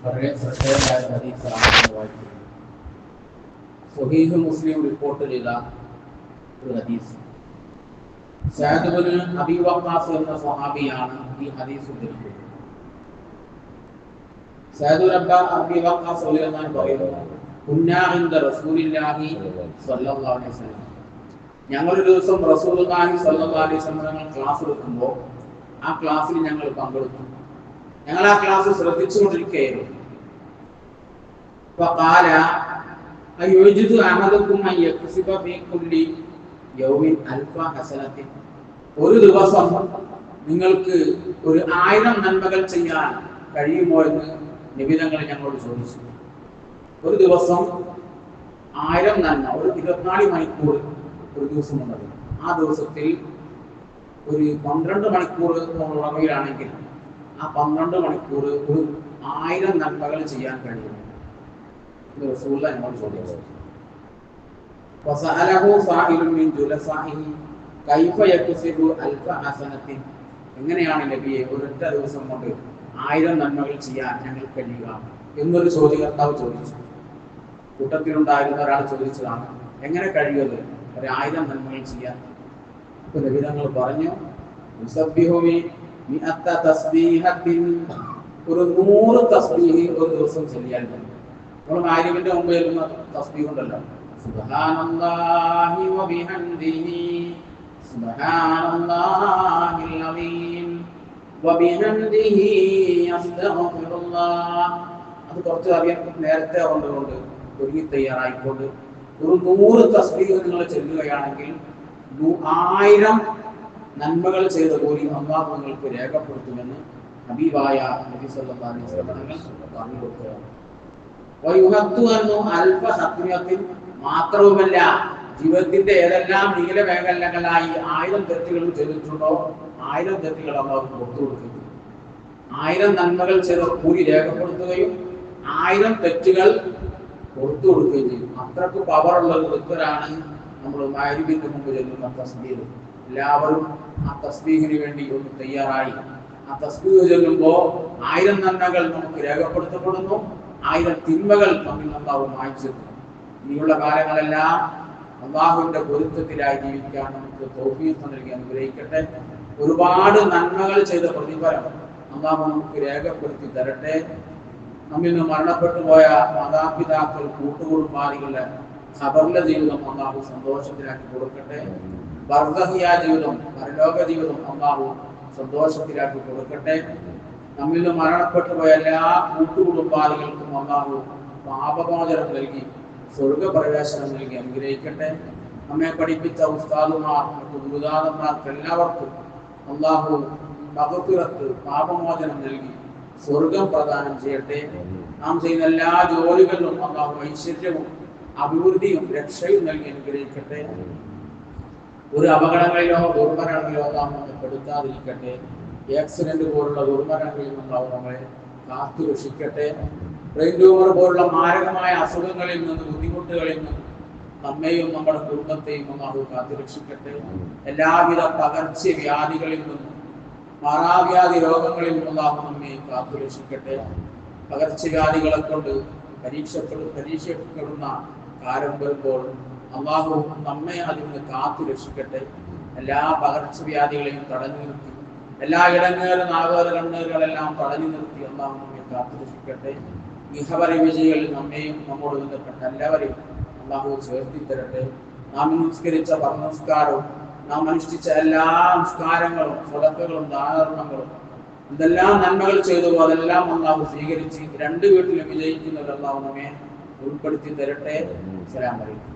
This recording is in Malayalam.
വളരെ ശ്രദ്ധേയമായ ഹദീസാണ് വായിക്കുന്നത്. സ്വഹീഹ് മുസ്ലിം റിപ്പോർട്ട് ചെയ്ത ഒരു ഹദീസ്. സഅദ് ഇബ്നു അബീ വഖാസ് എന്ന സ്വഹാബിയാണ് ഈ ഹദീസ് ഉദ്ധരിക്കുന്നത്. സഅദ് ഇബ്നു അബീ വഖാസ് റളിയല്ലാഹു അൻഹു പറയുന്നു, കുന്നാ ഇൻദ റസൂലില്ലാഹി സ്വല്ലല്ലാഹു അലൈഹി വസല്ലം, ഞങ്ങൾ ഒരു ദിവസം റസൂലുള്ളാഹി സ്വല്ലല്ലാഹു അലൈഹി വസല്ലം ക്ലാസ് എടുക്കുമ്പോൾ ആ ക്ലാസ്സിൽ ഞങ്ങൾ പങ്കെടുത്തു. ഞങ്ങൾ ആ ക്ലാസ് ശ്രദ്ധിച്ചുകൊണ്ടിരിക്കുകയായിരുന്നു. ഫഖാല അയുജിദു അഹദുക്കും അൻ യക്സിബ ഫീ കുല്ലി യൗമിൻ അൽഫ ഹസനത്തിൻ, ഒരു ദിവസം നിങ്ങൾക്ക് ഒരു 1000 നന്മകൾ ചെയ്യാൻ കഴിയുമോ എന്ന് നബി തങ്ങൾ ഞങ്ങളോട് ചോദിച്ചു. ഒരു ദിവസം 1000 നന്മ, ഒരു 24 മണിക്കൂർ ഒരു ദിവസമുള്ളത്. ആ ദിവസത്തിൽ ഒരു 12 മണിക്കൂർ ഉറങ്ങുകയാണെങ്കിൽ ആ 12 മണിക്കൂർ ഒരു 1000 നന്മകൾ ചെയ്യാൻ കഴിയും. റസൂലുള്ളാഹി എന്നോട് ചോദിച്ചു. ഫസഅലഹു സായിലുൻ മിൻ ജുലസാഇഹി കൈഫ യക്സിബു അൽഫ ഹസനത്തിൻ, എങ്ങനെയാണ് നബിയെ ഒരൊറ്റ ദിവസം കൊണ്ട് 1000 നന്മകൾ ചെയ്യാൻ ഞങ്ങൾക്ക് കഴിയുക എന്നൊരു ചോദ്യകർത്താവ് ചോദിച്ചു. കൂട്ടത്തിലുണ്ടായിരുന്ന ഒരാൾ ചോദിച്ചതാണ്, എങ്ങനെ കഴിയുന്നത് ഒരു 1000 നന്മകൾ ചെയ്യാൻ? അപ്പോൾ നബി തങ്ങൾ പറഞ്ഞു, യുസബ്ബിഹു മിഅത്ത തസ്ബീഹത്തിൻ, ഒരു 100 തസ്ബീഹ് ഒരു ദിവസം ചൊല്ലിയാൽ മതി. നമ്മൾ മാരിബിന്റെ മുമ്പ് ചൊല്ലുന്ന തസ്ബീഹ് ഉണ്ടല്ലോ, സുബ്ഹാനല്ലാഹി വബിഹംദിഹി സുബ്ഹാനല്ലാഹിൽ അലീം വബിഹംദിഹി അസ്തഗ്ഫിറുല്ലാഹ്, അത് കുറച്ച് അധികം നേരത്തെ കൊണ്ടുകൊണ്ട് ഒരുങ്ങി തയ്യാറായിക്കൊണ്ട് ഒരു 100 തസ്ബീഹ് നിങ്ങൾ ചൊല്ലുകയാണെങ്കിൽ 1000 നന്മകൾ ചെയ്ത കൂലി അല്ലാഹു നിങ്ങൾക്ക് രേഖപ്പെടുത്തുമെന്ന് ഹബീബായ നബി സല്ലല്ലാഹു അലൈഹി വസല്ലം പറഞ്ഞു കൊടുക്കുകയാണ്. അൽഫ സത്രിയത്തിൽ മാത്രവുമല്ല, ജീവിതത്തിന്റെ ഏതെല്ലാം നീലമേഖലകളായി 1000 തെറ്റുകൾ ചെയ്തിട്ടുണ്ടോ 1000 തെറ്റുകൾ അല്ലാഹു പുറത്തു കൊടുക്കുന്നു. 1000 നന്മകൾ ചെയ്ത കൂലി രേഖപ്പെടുത്തുകയും 1000 തെറ്റുകൾ പുറത്തു കൊടുക്കുകയും ചെയ്യും. അത്രക്ക് പവറുള്ള വൃത്തരാണ് നമ്മൾ മഗ്‌രിബിന്റെ മുമ്പ് ചൊല്ലുന്ന തസ്ബീഹ്. എല്ലാവരും ആ തസ്ബീഹിന് വേണ്ടി ഒന്ന് തയ്യാറായി ആ തസ്ബീഹ് ചൊല്ലുമ്പോൾ 1000 നന്മകൾ നമുക്ക് രേഖപ്പെടുത്തപ്പെടുന്നു, 1000 തിന്മകൾ നമ്മിൽ അല്ലാഹു മായ്ച്ചെടുക്കും. ഇനിയുള്ള കാലങ്ങളെല്ലാം അല്ലാഹുവിന്റെ പൊരുത്തത്തിലായി ജീവിക്കാൻ നമുക്ക് തൗഫീഖ് നൽകി അനുഗ്രഹിക്കട്ടെ. ഒരുപാട് നന്മകൾ ചെയ്ത പ്രതിഫലം അല്ലാഹു നമുക്ക് രേഖപ്പെടുത്തി തരട്ടെ. നമ്മിൽ നിന്ന് മരണപ്പെട്ടു പോയ മാതാപിതാക്കൾ, കൂട്ടുകുടുംബാദികളുടെ ഖബറിലെ ജീവിതം അല്ലാഹു സന്തോഷത്തിലാക്കി കൊടുക്കട്ടെ. ബർസഖിയ ജീവിതം, പരലോക ജീവിതം അല്ലാഹു സന്തോഷത്തിലാക്കി കൊടുക്കട്ടെ. നമ്മിൽ നിന്ന് മരണപ്പെട്ടു പോയ എല്ലാ കൂട്ടുകുടുംബാദികൾക്കും അല്ലാഹു പാപമോചനം നൽകി സ്വർഗപ്രവേശനം നൽകി അനുഗ്രഹിക്കട്ടെ. നമ്മെ പഠിപ്പിച്ച ഉസ്താദുമാർ, ഗുരുദാതന്മാർക്ക് എല്ലാവർക്കും അല്ലാഹു മഗ്ഫിറത്ത്, പാപമോചനം നൽകി സ്വർഗം പ്രദാനം ചെയ്യട്ടെ. നാം ചെയ്യുന്ന എല്ലാ ജോലികളിലും അല്ലാഹു ഐശ്വര്യവും അഭിവൃദ്ധിയും രക്ഷയും നൽകി അനുഗ്രഹിക്കട്ടെ. ഒരു അപകടങ്ങളിലോ ദുർമരണങ്ങളിലോ നാം നമ്മെ പെടുത്താതിരിക്കട്ടെ. ആക്സിഡന്റ് പോലുള്ള ദുർമരണങ്ങളിൽ നിന്നും നമ്മളെ കാത്തു രക്ഷിക്കട്ടെ. ബ്രെയിൻ ട്യൂമർ പോലുള്ള മാരകമായ അസുഖങ്ങളിൽ നിന്ന്, ബുദ്ധിമുട്ടുകളിൽ നിന്നും നമ്മെയും നമ്മുടെ കുടുംബത്തെയും അല്ലാഹു കാത്തു രക്ഷിക്കട്ടെ. എല്ലാവിധ പകർച്ചവ്യാധികളിൽ നിന്നും, മാറാവ്യാധി രോഗങ്ങളിൽ നിന്നും അല്ലാഹു നമ്മെ കാത്തു രക്ഷിക്കട്ടെ. പകർച്ചവ്യാധികളെ കൊണ്ട് പരീക്ഷപ്പെടുന്ന കാലം വരുമ്പോൾ അല്ലാഹു നമ്മെ അതിൽ നിന്ന് കാത്തു രക്ഷിക്കട്ടെ. എല്ലാ പകർച്ചവ്യാധികളെയും തടഞ്ഞു നിർത്തി, എല്ലാ ഇടങ്ങേറും ആഘോര കണ്ണുകളെല്ലാം തടഞ്ഞു നിർത്തി അല്ലാഹു നമ്മെ കാത്തു രക്ഷിക്കട്ടെ. ഇഹവര വിജയികളിൽ നമ്മെയും നമ്മോട് ബന്ധപ്പെട്ട എല്ലാവരെയും അല്ലാഹു ചേർത്തി തരട്ടെ. നാം നിസ്കരിച്ച പരമസ്കാരവും നാം അനുഷ്ഠിച്ച എല്ലാ നിസ്കാരങ്ങളും സ്വതക്കകളും ദാനധർമ്മങ്ങളും എന്തെല്ലാം നന്മകൾ ചെയ്തു അതെല്ലാം അല്ലാഹു സ്വീകരിച്ച് 2 വീട്ടിലും വിജയിക്കുന്നവർ അല്ലാഹു നമ്മെ ഉൾപ്പെടുത്തി തരട്ടെ. അസ്സലാമു അലൈക്കും.